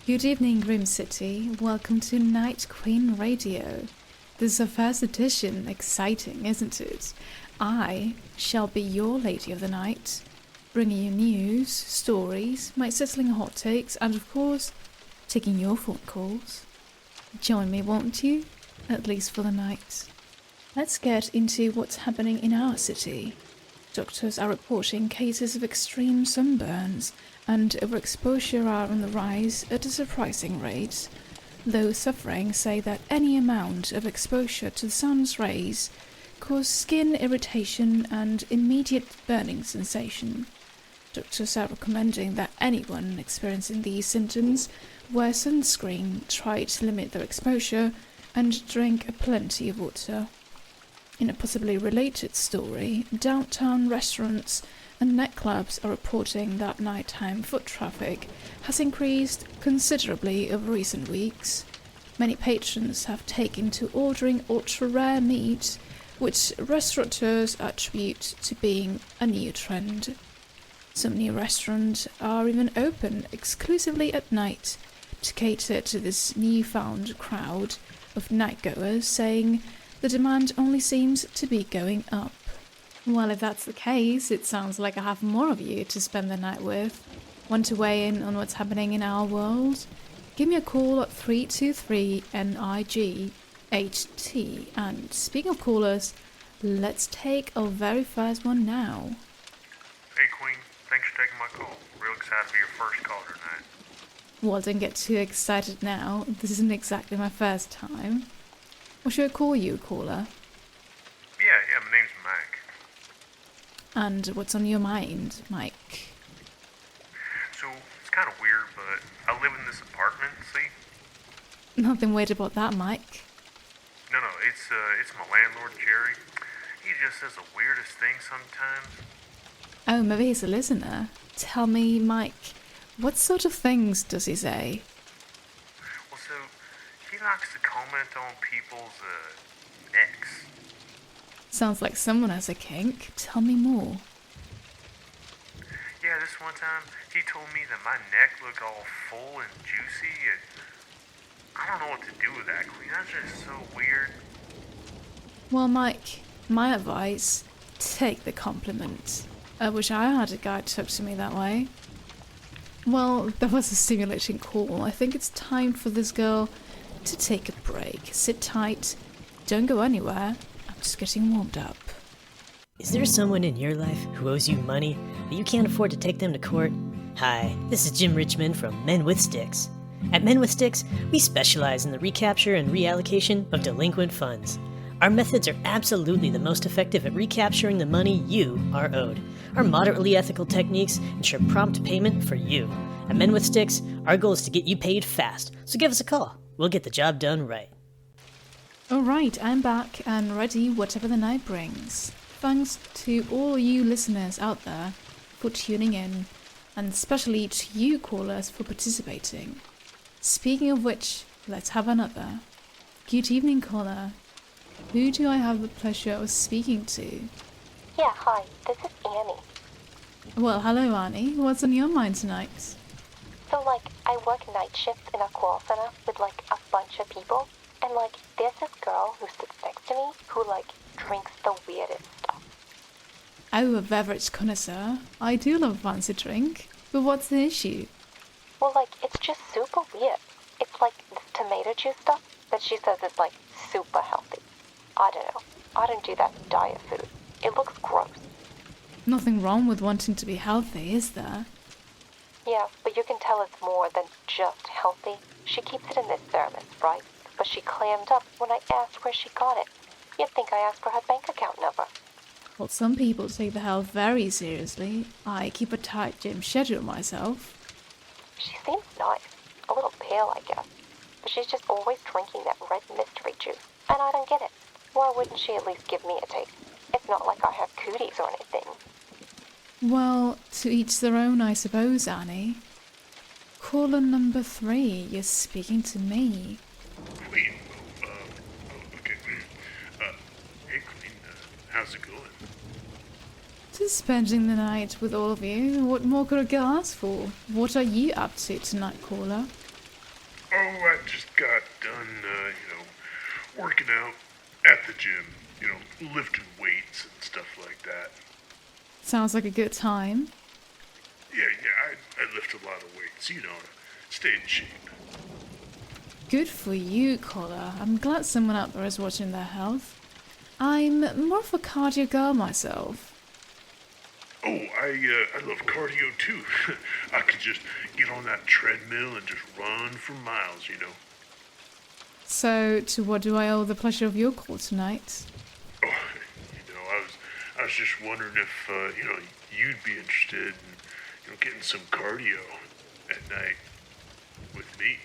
Good evening, Grim City. Welcome to Night Queen Radio. This is our first edition. Exciting, isn't it? I shall be your lady of the night, bringing you news, stories, my sizzling hot takes, and of course, taking your phone calls. Join me, won't you? At least for the night. Let's get into what's happening in our city. Doctors are reporting cases of extreme sunburns, and overexposure are on the rise at a surprising rate. Those suffering say that any amount of exposure to the sun's rays cause skin irritation and immediate burning sensation. Doctors are recommending that anyone experiencing these symptoms wear sunscreen, try to limit their exposure, and drink plenty of water. In a possibly related story, downtown restaurants and nightclubs are reporting that nighttime foot traffic has increased considerably over recent weeks. Many patrons have taken to ordering ultra-rare meat, which restaurateurs attribute to being a new trend. Some new restaurants are even open exclusively at night to cater to this newfound crowd of nightgoers, saying the demand only seems to be going up. Well, if that's the case, it sounds like I have more of you to spend the night with. Want to weigh in on what's happening in our world? Give me a call at 323-NIG-HT. And speaking of callers, let's take our very first one now. Hey Queen, thanks for taking my call. Real excited to be your first caller tonight. Well, don't get too excited now. This isn't exactly my first time. Or should I call you, caller? Yeah, my name's Mike. And what's on your mind, Mike? So, it's kind of weird, but I live in this apartment, see? Nothing weird about that, Mike. No, it's my landlord, Jerry. He just says the weirdest things sometimes. Oh, maybe he's a listener. Tell me, Mike, what sort of things does he say? Well, so, he likes to comment on people's, necks. Sounds like someone has a kink. Tell me more. Yeah, this one time, he told me that my neck looked all full and juicy, and I don't know what to do with that, Queen. That's just so weird. Well, Mike, my advice, take the compliment. I wish I had a guy talk to me that way. Well, that was a stimulating call. I think it's time for this girl to take a break. Sit tight. Don't go anywhere. I'm just getting warmed up. Is there someone in your life who owes you money, but you can't afford to take them to court? Hi, this is Jim Richmond from Men with Sticks. At Men with Sticks, we specialize in the recapture and reallocation of delinquent funds. Our methods are absolutely the most effective at recapturing the money you are owed. Our moderately ethical techniques ensure prompt payment for you. At Men with Sticks, our goal is to get you paid fast, so give us a call. We'll get the job done right. Alright, I'm back and ready whatever the night brings. Thanks to all you listeners out there for tuning in, and especially to you callers for participating. Speaking of which, let's have another. Good evening, caller. Who do I have the pleasure of speaking to? Yeah, hi, this is Annie. Well, hello, Annie. What's on your mind tonight? So, I work night shifts in a call center with, a bunch of people. And, there's this girl who sits next to me who, drinks the weirdest stuff. Oh, a beverage connoisseur. I do love a fancy drink. But what's the issue? Well, it's just super weird. It's this tomato juice stuff that she says is, super healthy. I don't know. I don't do that diet food. It looks gross. Nothing wrong with wanting to be healthy, is there? Yeah, but you can tell it's more than just healthy. She keeps it in this thermos, right? But she clammed up when I asked where she got it. You'd think I asked for her bank account number. Well, some people take their health very seriously. I keep a tight gym schedule myself. She seems nice. A little pale, I guess. But she's just always drinking that red mystery juice. And I don't get it. Why wouldn't she at least give me a taste? It's not like I have cooties or anything. Well, to each their own, I suppose, Annie. Caller number 3, you're speaking to me. Queen, okay. Hey Queen, how's it going? Just spending the night with all of you. What more could a girl ask for? What are you up to tonight, caller? Oh, I just got done, working out at the gym. Lifting weights and stuff like that. Sounds like a good time. Yeah, I lift a lot of weights, to stay in shape. Good for you, Caller. I'm glad someone out there is watching their health. I'm more of a cardio girl myself. Oh, I love cardio too. I could just get on that treadmill and just run for miles. So, to what do I owe the pleasure of your call tonight? Oh, I was just wondering if, you'd be interested in, getting some cardio at night with me.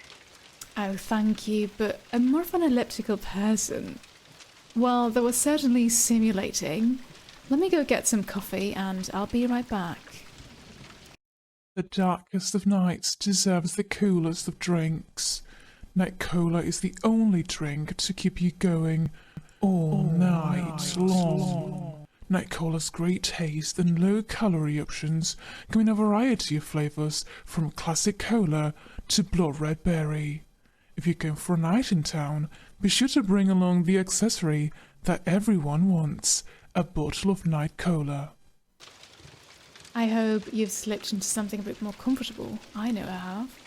Oh, thank you, but I'm more of an elliptical person. Well, that was certainly simulating. Let me go get some coffee and I'll be right back. The darkest of nights deserves the coolest of drinks. Night Cola is the only drink to keep you going all night long. Night Cola's great taste and low-calorie options come in a variety of flavors, from classic cola to blood red berry. If you're going for a night in town, be sure to bring along the accessory that everyone wants, a bottle of Night Cola. I hope you've slipped into something a bit more comfortable. I know I have.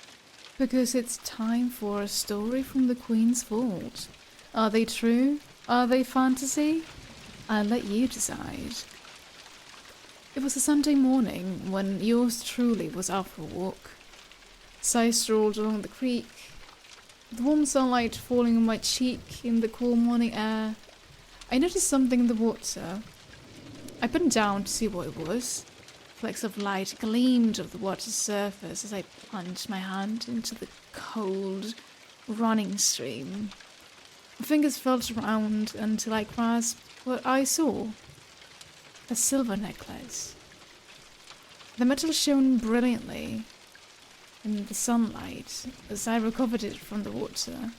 Because it's time for a story from the Queen's Vault. Are they true? Are they fantasy? I'll let you decide. It was a Sunday morning when yours truly was out for a walk. So I strolled along the creek, the warm sunlight falling on my cheek in the cool morning air. I noticed something in the water. I bent down to see what it was. Flecks of light gleamed off the water's surface as I plunged my hand into the cold, running stream. My fingers felt around until I grasped what I saw. A silver necklace. The metal shone brilliantly in the sunlight as I recovered it from the water.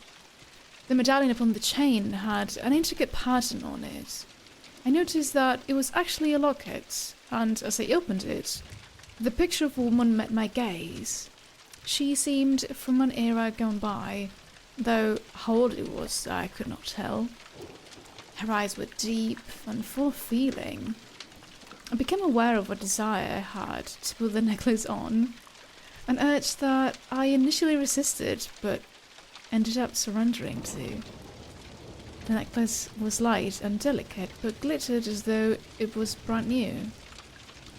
The medallion upon the chain had an intricate pattern on it. I noticed that it was actually a locket, and as I opened it, the picture of a woman met my gaze. She seemed from an era gone by, though how old it was I could not tell. Her eyes were deep and full of feeling. I became aware of a desire I had to put the necklace on, an urge that I initially resisted, but ended up surrendering to. The necklace was light and delicate, but glittered as though it was brand new,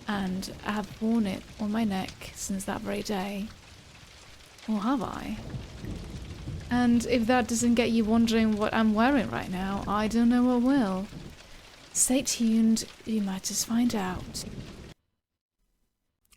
and I have worn it on my neck since that very day. Or have I? And if that doesn't get you wondering what I'm wearing right now, I don't know what will. Stay tuned, you might just find out.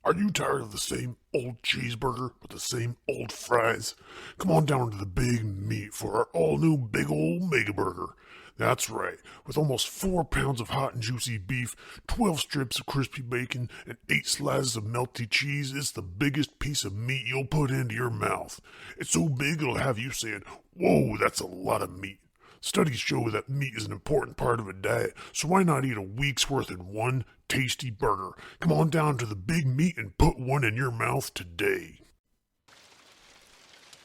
Are you tired of the same old cheeseburger with the same old fries? Come on down to the Big Meat for our all-new Big Ol' Mega Burger. That's right, with almost 4 pounds of hot and juicy beef, 12 strips of crispy bacon, and 8 slices of melty cheese, it's the biggest piece of meat you'll put into your mouth. It's so big it'll have you saying, "Whoa, that's a lot of meat." Studies show that meat is an important part of a diet, so why not eat a week's worth in one tasty burger? Come on down to the Big Meat and put one in your mouth today.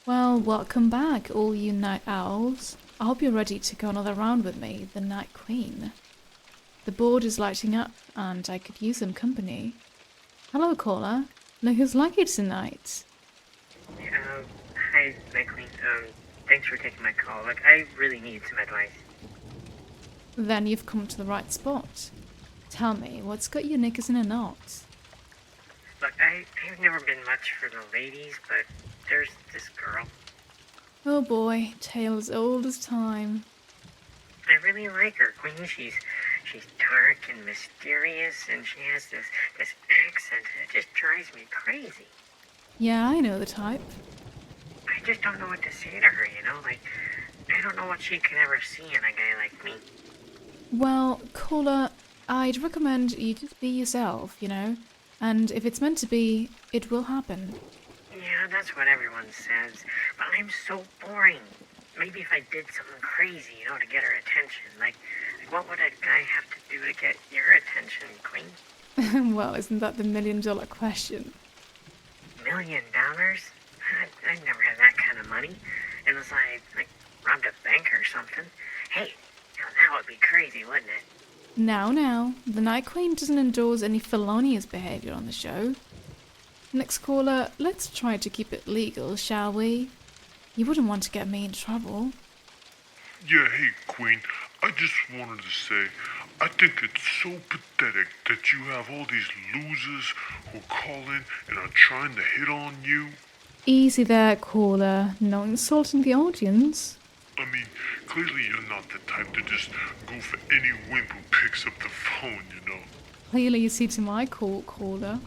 Well, welcome back, all you night owls. I hope you're ready to go another round with me, the Night Queen. The board is lighting up, and I could use some company. Hello, caller. Look who's lucky tonight. Hi, Night Queen. Thanks for taking my call. I really need some advice. Then you've come to the right spot. Tell me, what's got your knickers in a knot? Look, I've never been much for the ladies, but there's this girl. Oh boy, tale as old as time. I really like her, Queen. She's dark and mysterious, and she has this accent that just drives me crazy. Yeah, I know the type. I just don't know what to say to her, I don't know what she could ever see in a guy like me. Well, caller, I'd recommend you just be yourself, and if it's meant to be, it will happen. Yeah, that's what everyone says, but I'm so boring. Maybe if I did something crazy, to get her attention, like what would a guy have to do to get your attention, Queen? Well, isn't that the $1 million question? $1 million? I'd never have that kind of money. money, unless I, like, robbed a bank or something. Hey, now that would be crazy, wouldn't it? Now, the Night Queen doesn't endorse any felonious behavior on the show. Next caller, let's try to keep it legal, shall we? You wouldn't want to get me in trouble. Yeah, hey, Queen, I just wanted to say, I think it's so pathetic that you have all these losers who call in and are trying to hit on you. Easy there, caller. No insulting the audience. I mean, clearly you're not the type to just go for any wimp who picks up the phone, you know. Clearly you see to my call, caller.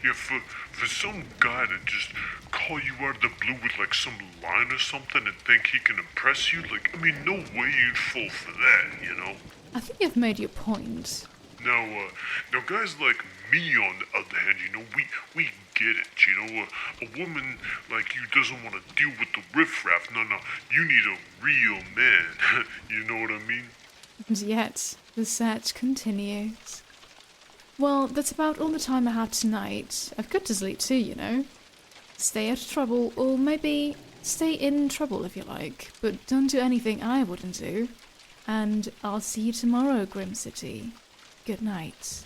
Yeah, for some guy to just call you out of the blue with like some line or something and think he can impress you, like, I mean, no way you'd fall for that, you know? I think you've made your point. Now guys like me, on the other hand, you know, we get it, you know, a woman like you doesn't want to deal with the riffraff. No, you need a real man, you know what I mean? And yet, the search continues. Well, that's about all the time I have tonight. I've got to sleep too, you know. Stay out of trouble, or maybe stay in trouble if you like, but don't do anything I wouldn't do. And I'll see you tomorrow, Grim City. Good night.